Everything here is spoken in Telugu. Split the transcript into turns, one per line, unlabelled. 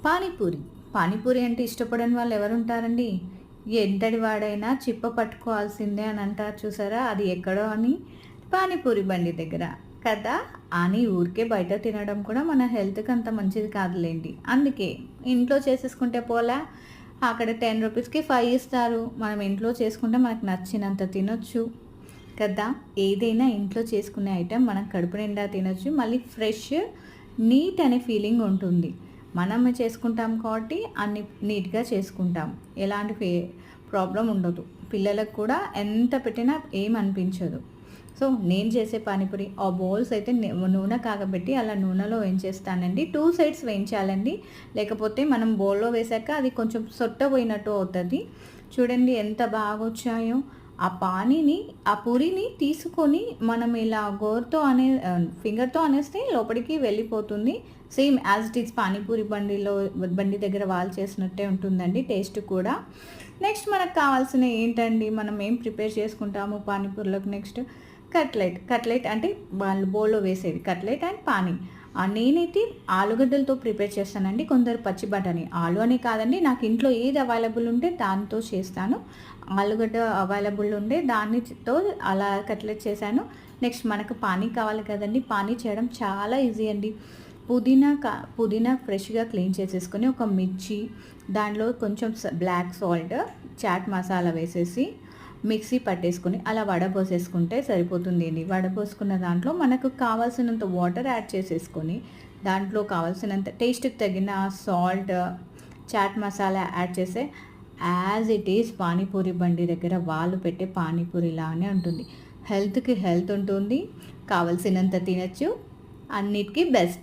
పానీపూరి. పానీపూరి అంటే ఇష్టపడని వాళ్ళు ఎవరుంటారండి? ఎంతటి వాడైనా చిప్ప పట్టుకోవాల్సిందే అని అంటారు చూసారా? అది ఎక్కడో అని పానీపూరి బండి దగ్గర కదా! అని ఊరికే బయట తినడం కూడా మన హెల్త్‌కి అంత మంచిది కాదులెండి. అందుకే ఇంట్లో చేసేసుకుంటే పోలా? అక్కడ 10 రూపీస్‌కి 5 ఇస్తారు. మనం ఇంట్లో చేసుకుంటే మనకు నచ్చినంత తినొచ్చు కదా! ఏదైనా ఇంట్లో చేసుకునే ఐటెమ్ మనం కడుపు నిండా తినొచ్చు. మళ్ళీ ఫ్రెష్, నీట్ అనే ఫీలింగ్ ఉంటుంది. మనమే చేసుకుంటాం కాబట్టి అన్ని నీట్‌గా చేసుకుంటాం. ఎలాంటి ప్రాబ్లమ్ ఉండదు. పిల్లలకు కూడా ఎంత పెట్టినా ఏమనిపించదు. సో, నేను చేసే పానీపూరి ఆ బౌల్స్ అయితే నూనె కాగబెట్టి అలా నూనెలో వేయించేస్తానండి. 2 సైడ్స్ వేయించాలండి. లేకపోతే మనం బౌల్‌లో వేశాక అది కొంచెం సొట్టబోయినట్టు అవుతది. చూడండి ఎంత బాగొచ్చాయో. ఆ పూరిని తీసుకొని మనం ఇలా గోరుతో ఫింగర్‌తో అనేస్తే లోపలికి వెళ్ళిపోతుంది. Same as it is panipuri బండి దగ్గర వాళ్ళు చేసినట్టే ఉంటుందండి టేస్ట్ కూడా. నెక్స్ట్ మనకు కావాల్సినయి ఏంటండి? మనం ఏం ప్రిపేర్ చేసుకుంటాము పానీపూరిలోకి నెక్స్ట్ కట్లెట్ అంటే వాళ్ళు బౌల్‌లో వేసేది కట్లెట్ అండ్ పానీ. నేనైతే ఆలుగడ్డలతో ప్రిపేర్ చేస్తానండి. కొందరు పచ్చి బఠానీ. ఆలు అని కాదండి, నాకు ఇంట్లో ఏది అవైలబుల్ ఉంటే దాంతో చేస్తాను. ఆలుగడ్డ అవైలబుల్ ఉండే దానితో అలా కట్లెట్ చేశాను. నెక్స్ట్ మనకు పానీ కావాలి కదండీ! పానీ చేయడం చాలా ఈజీ అండి. పుదీనా ఫ్రెష్‌గా క్లీన్ చేసేసుకొని, ఒక మిర్చి, దాంట్లో కొంచెం బ్లాక్ సాల్ట్, చాట్ మసాలా వేసేసి మిక్సీ పట్టేసుకొని అలా వడపోసేసుకుంటే సరిపోతుందండి. వడపోసుకున్న దాంట్లో మనకు కావాల్సినంత వాటర్ యాడ్ చేసేసుకొని, దాంట్లో కావాల్సినంత టేస్ట్‌కి తగిన సాల్ట్, చాట్ మసాలా యాడ్ చేస్తే యాజ్ ఇట్ ఈజ్ పానీపూరి బండి దగ్గర వాళ్ళు పెట్టే పానీపూరిలానే ఉంటుంది. హెల్త్‌కి హెల్త్ ఉంటుంది. కావాల్సినంత తినొచ్చు. అన్నిటికి బెస్ట్.